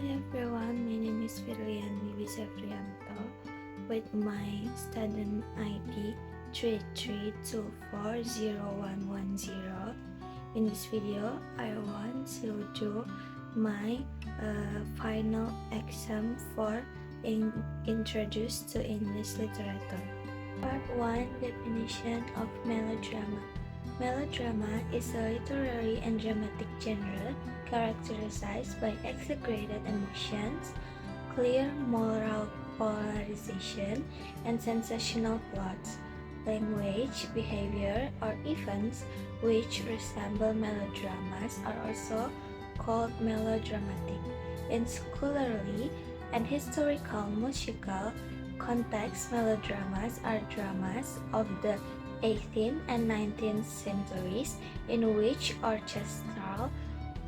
Hi everyone, my name is Virlian Liebbi Sevrianto with my student ID 33240110. In this video, I want to do my final exam for Introduced to English Literature. Part 1, Definition of Melodrama. Melodrama is a literary and dramatic genre characterized by exaggerated emotions, clear moral polarization, and sensational plots. Language, behavior, or events which resemble melodramas are also called melodramatic. In scholarly and historical musical context, melodramas are dramas of the 18th and 19th centuries in which orchestral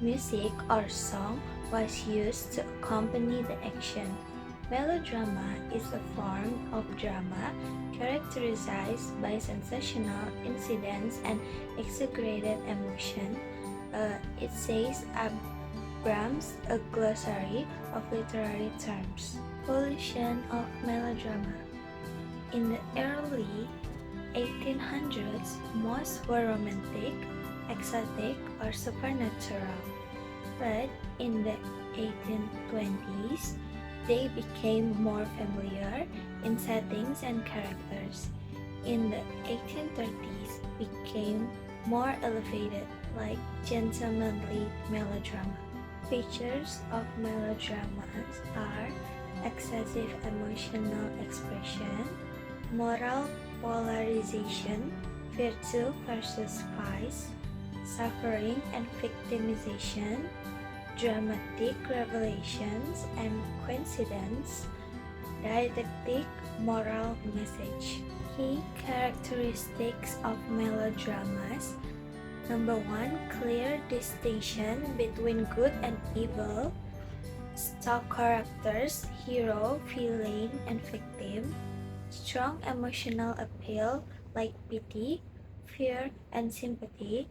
music or song was used to accompany the action. Melodrama is a form of drama characterized by sensational incidents and exaggerated emotion. It says Abrams, a glossary of literary terms. Evolution of melodrama. In the early 1800s, most were romantic, exotic, or supernatural. But in the 1820s, they became more familiar in settings and characters. In the 1830s, became more elevated, like gentlemanly melodrama. Features of melodramas are excessive emotional expression, moral polarization, virtue versus vice, suffering and victimization, dramatic revelations and coincidence, didactic moral message. Key characteristics of melodramas. Number 1, clear distinction between good and evil, stock characters, hero, villain, and victim, strong emotional appeal like pity, fear, and sympathy,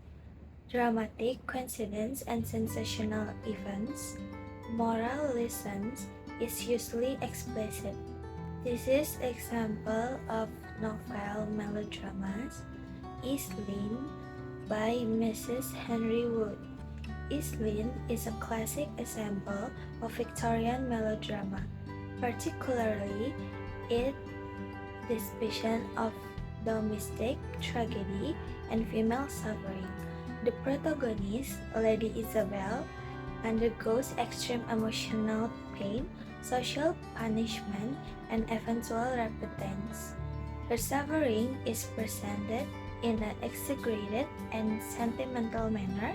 dramatic coincidence and sensational events, moral lessons is usually explicit. This is example of novel melodramas. Aislinn by Mrs. Henry Wood. Aislinn is a classic example of Victorian melodrama, particularly its depiction of domestic tragedy and female suffering. The protagonist, Lady Isabel, undergoes extreme emotional pain, social punishment, and eventual repentance. Her suffering is presented in an exaggerated and sentimental manner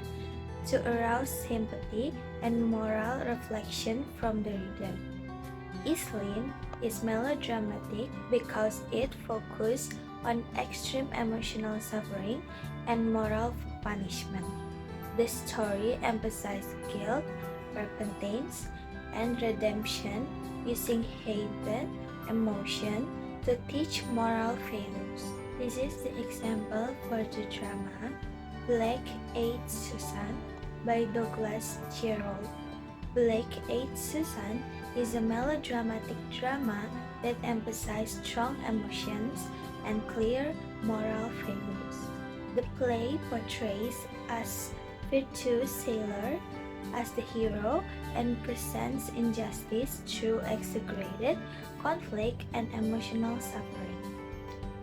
to arouse sympathy and moral reflection from the reader. Aislinn is melodramatic because it focuses on extreme emotional suffering and moral punishment. The story emphasizes guilt, repentance, and redemption using hidden emotion to teach moral values. This is the example for the drama Black-Eyed Susan by Douglas Jerrold. Black-Eyed Susan is a melodramatic drama that emphasizes strong emotions and clear moral values. The play portrays as virtuous sailor as the hero and presents injustice through exaggerated conflict and emotional suffering.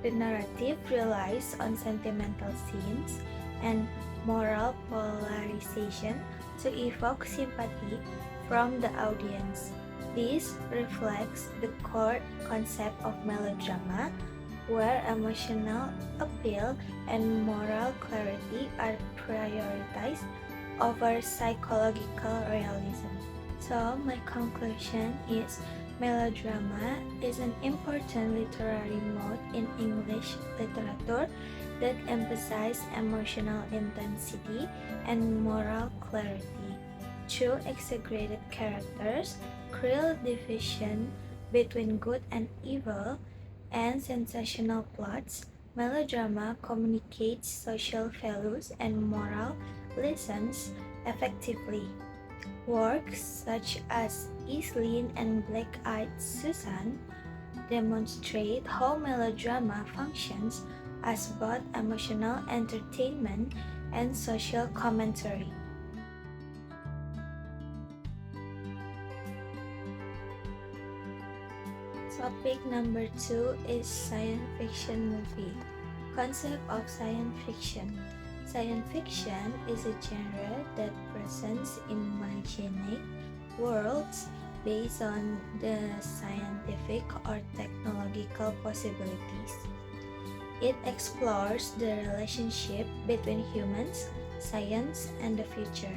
The narrative relies on sentimental scenes and moral polarization to evoke sympathy from the audience. This reflects the core concept of melodrama, where emotional appeal and moral clarity are prioritized over psychological realism. So my conclusion is melodrama is an important literary mode in English literature that emphasizes emotional intensity and moral clarity. Through exaggerated characters, clear division between good and evil, and sensational plots, melodrama communicates social values and moral lessons effectively. Works such as Evelyn and Black-Eyed Susan demonstrate how melodrama functions as both emotional entertainment and social commentary. Topic number 2 is science fiction movie. Concept of science fiction. Science fiction is a genre that presents imagining worlds based on the scientific or technological possibilities. It explores the relationship between humans, science, and the future.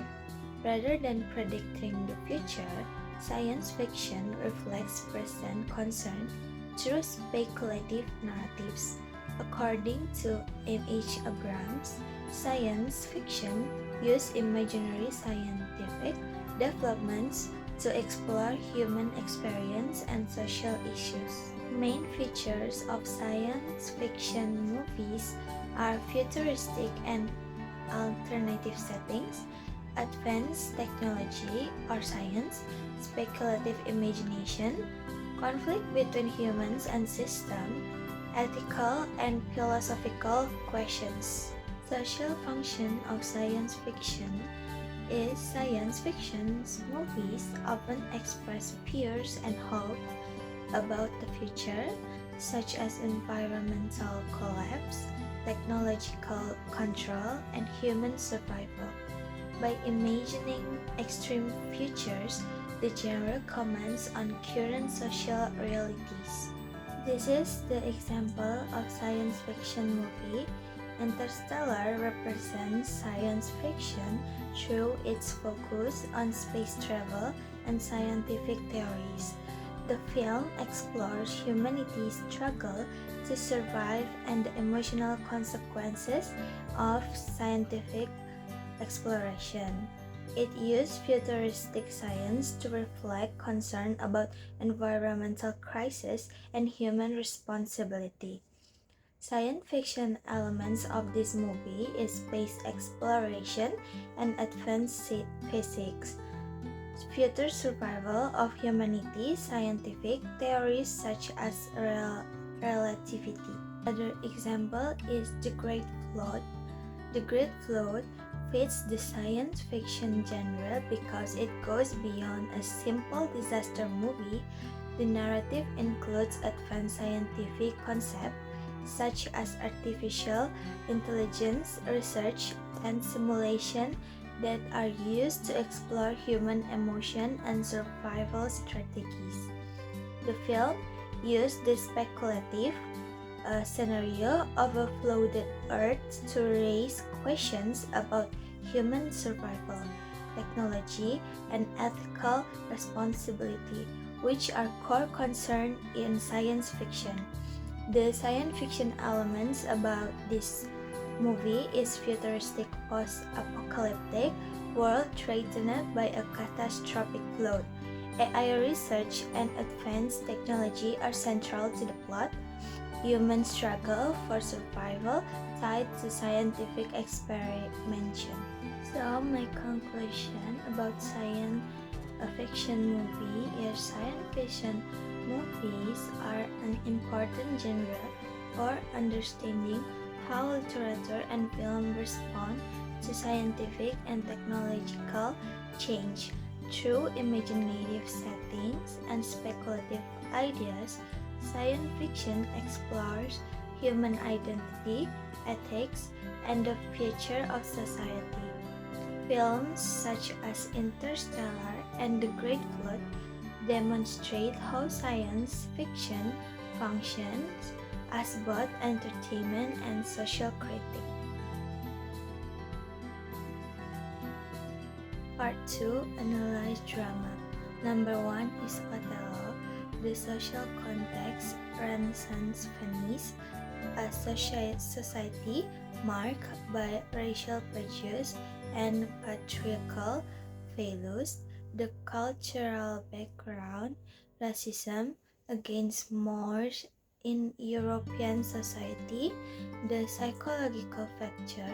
Rather than predicting the future, science fiction reflects present concern through speculative narratives. According to M.H. Abrams, science fiction uses imaginary scientific developments to explore human experience and social issues. Main features of science fiction movies are futuristic and alternative settings, advanced technology or science, speculative imagination, conflict between humans and systems, ethical and philosophical questions. Social function of science fiction is science fiction movies often express fears and hope about the future, such as environmental collapse, technological control, and human survival. By imagining extreme futures, the genre comments on current social realities. This is the example of science fiction movie. Interstellar represents science fiction through its focus on space travel and scientific theories. The film explores humanity's struggle to survive and the emotional consequences of scientific exploration. It used futuristic science to reflect concern about environmental crisis and human responsibility. Science fiction elements of this movie is space exploration and advanced physics, future survival of humanity, scientific theories such as relativity. Another example is The Great Flood. The Great Flood fits the science fiction genre because it goes beyond a simple disaster movie. The narrative includes advanced scientific concepts such as artificial intelligence research and simulation that are used to explore human emotion and survival strategies. The film used the speculative scenario of a flooded Earth to raise questions about human survival, technology, and ethical responsibility, which are core concerns in science fiction. The science fiction elements about this movie is futuristic post-apocalyptic world threatened by a catastrophic flood. AI research and advanced technology are central to the plot. Human struggle for survival tied to scientific experimentation. So my conclusion about science fiction movie is science fiction movies are an important genre for understanding how literature and film respond to scientific and technological change. Through imaginative settings and speculative ideas, science fiction explores human identity, ethics, and the future of society. Films such as Interstellar and The Great Flood demonstrate how science fiction functions as both entertainment and social critique. Part 2. Analyze drama. Number 1 is Othello. The social context, Renaissance Venice, a society marked by racial prejudice and patriarchal values. The cultural background, racism against Moors in European society, the psychological factor,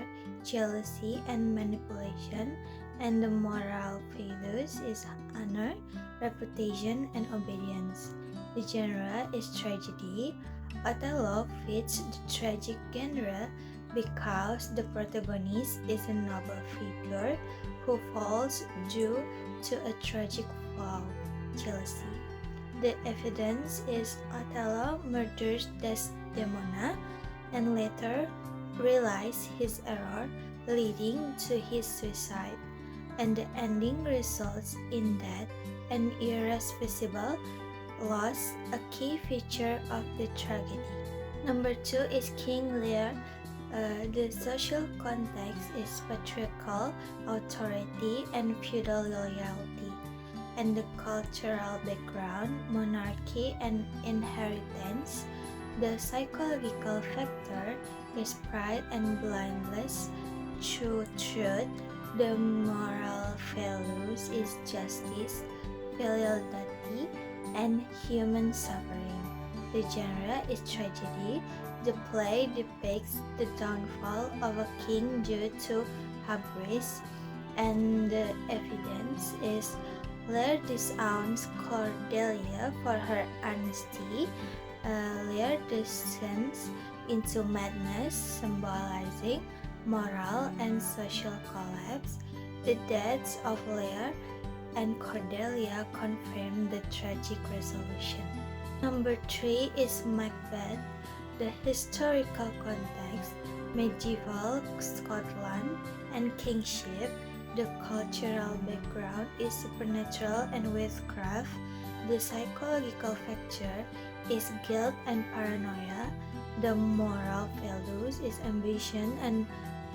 jealousy and manipulation, and the moral values is honor, reputation, and obedience. The genre is tragedy. Othello fits the tragic genre because the protagonist is a noble figure who falls due to a tragic flaw, jealousy. The evidence is Othello murders Desdemona and later realizes his error, leading to his suicide, and the ending results in death and irreversible loss, a key feature of the tragedy. Number 2 is King Lear. The social context is patriarchal authority and feudal loyalty, and the cultural background, monarchy and inheritance. The psychological factor is pride and blindness to truth. The moral values is justice, filial duty, and human suffering. The genre is tragedy. The play depicts the downfall of a king due to hubris, and the evidence is Lear disowns Cordelia for her honesty. Lear descends into madness, symbolizing moral and social collapse. The deaths of Lear and Cordelia confirm the tragic resolution. Number 3 is Macbeth. The historical context, medieval Scotland and kingship. The cultural background is supernatural and witchcraft. The psychological factor is guilt and paranoia. The moral values is ambition and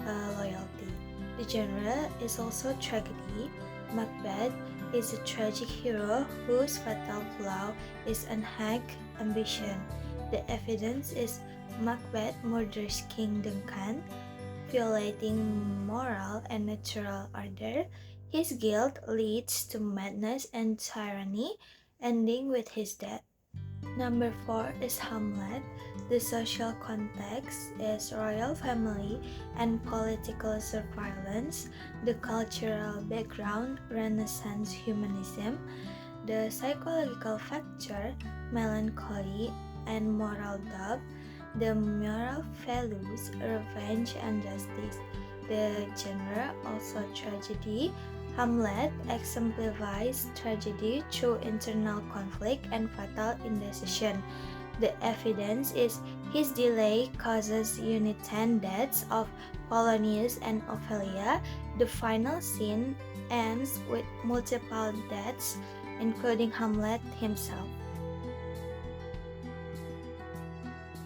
loyalty. The genre is also tragedy. Macbeth is a tragic hero whose fatal flaw is unhacked ambition. The evidence is Macbeth murders King Duncan, violating moral and natural order. His guilt leads to madness and tyranny, ending with his death. Number 4 is Hamlet. The social context is royal family and political surveillance. The cultural background, Renaissance humanism. The psychological factor, melancholy and moral doubt. The moral values, revenge and justice. The genre also tragedy. Hamlet exemplifies tragedy through internal conflict and fatal indecision. The evidence is his delay causes unintended deaths of Polonius and Ophelia. The final scene ends with multiple deaths, including Hamlet himself.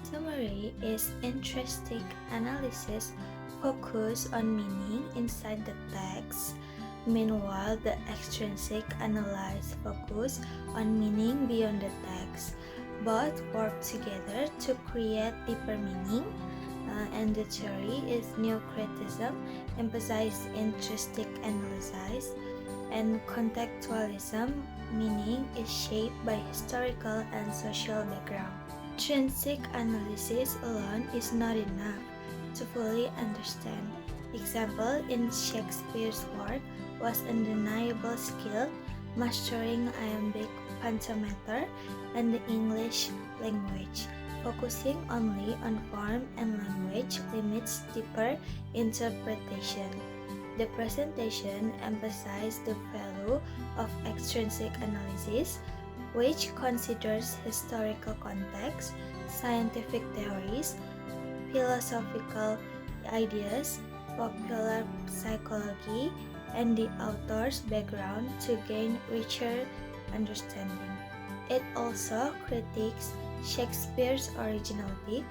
Summary is intrinsic analysis focus on meaning inside the text. Meanwhile, the extrinsic analysis focus on meaning beyond the text. Both work together to create deeper meaning, and the theory is neo-criticism, emphasizes intrinsic analysis, and contextualism, meaning is shaped by historical and social background. Intrinsic analysis alone is not enough to fully understand. Example in Shakespeare's work was undeniable skill, mastering iambic pentameter and the English language. Focusing only on form and language limits deeper interpretation. The presentation emphasized the value of extrinsic analysis, which considers historical context, scientific theories, philosophical ideas, popular psychology, and the author's background to gain richer understanding. It also critiques Shakespeare's originality,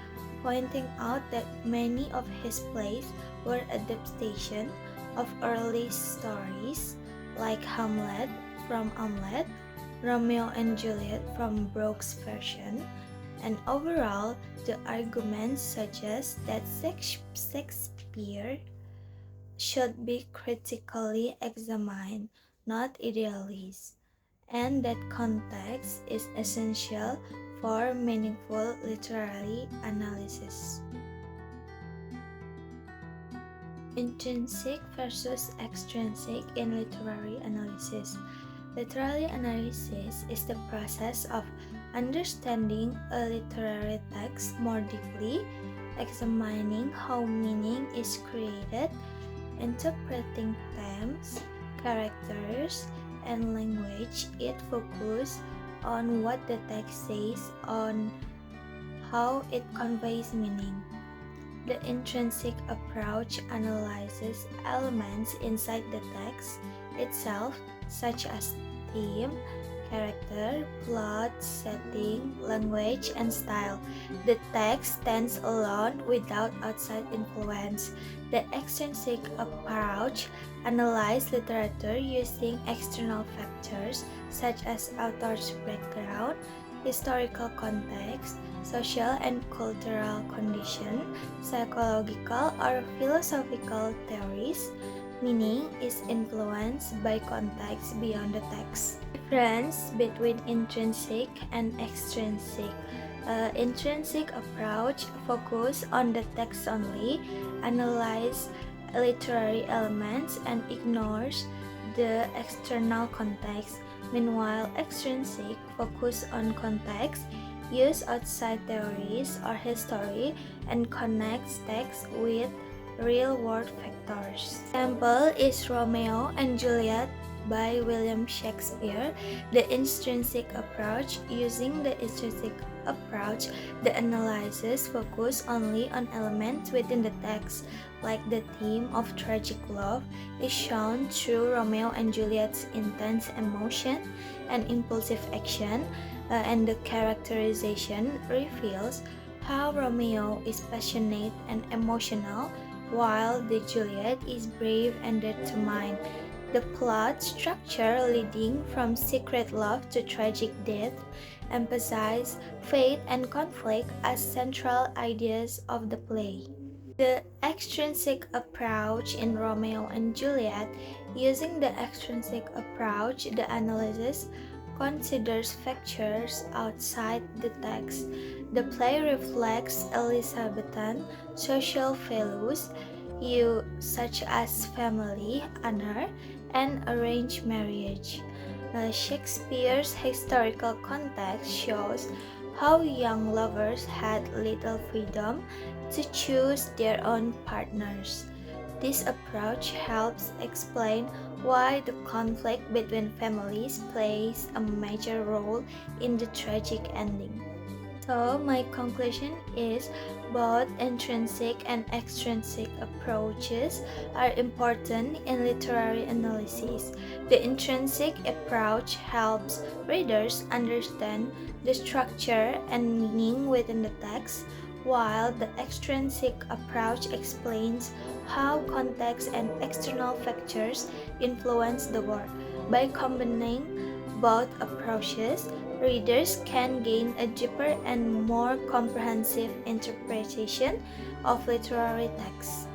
pointing out that many of his plays were adaptations of early stories like Hamlet from Hamlet, Romeo and Juliet from Brooke's version, and overall, the arguments suggest that Shakespeare should be critically examined, not idealized, and that context is essential for meaningful literary analysis. Intrinsic versus extrinsic in literary analysis. Literary analysis is the process of understanding a literary text more deeply, examining how meaning is created, interpreting themes, characters, and language. It focuses on what the text says, on how it conveys meaning. The intrinsic approach analyzes elements inside the text itself, such as theme, character, plot, setting, language, and style. The text stands alone without outside influence. The extrinsic approach analyzes literature using external factors such as author's background, historical context, social and cultural condition, psychological or philosophical theories. Meaning is influenced by context beyond the text. Difference between intrinsic and extrinsic. Intrinsic approach focus on the text only, analyze literary elements and ignores the external context. Meanwhile, extrinsic focus on context, use outside theories or history, and connects text with real-world factors. Example is Romeo and Juliet by William Shakespeare. The intrinsic approach. Using the intrinsic approach, the analysis focus only on elements within the text, like the theme of tragic love is shown through Romeo and Juliet's intense emotion and impulsive action, and the characterization reveals how Romeo is passionate and emotional, while the Juliet is brave and determined. The plot structure leading from secret love to tragic death emphasize faith and conflict as central ideas of the play. The extrinsic approach in Romeo and Juliet. Using the extrinsic approach, the analysis considers factors outside the text. The play reflects Elizabethan social values, such as family, honor, and arranged marriage. Shakespeare's historical context shows how young lovers had little freedom to choose their own partners. This approach helps explain why the conflict between families plays a major role in the tragic ending. So my conclusion is both intrinsic and extrinsic approaches are important in literary analysis. The intrinsic approach helps readers understand the structure and meaning within the text, while the extrinsic approach explains how context and external factors influence the work. By combining both approaches, readers can gain a deeper and more comprehensive interpretation of literary texts.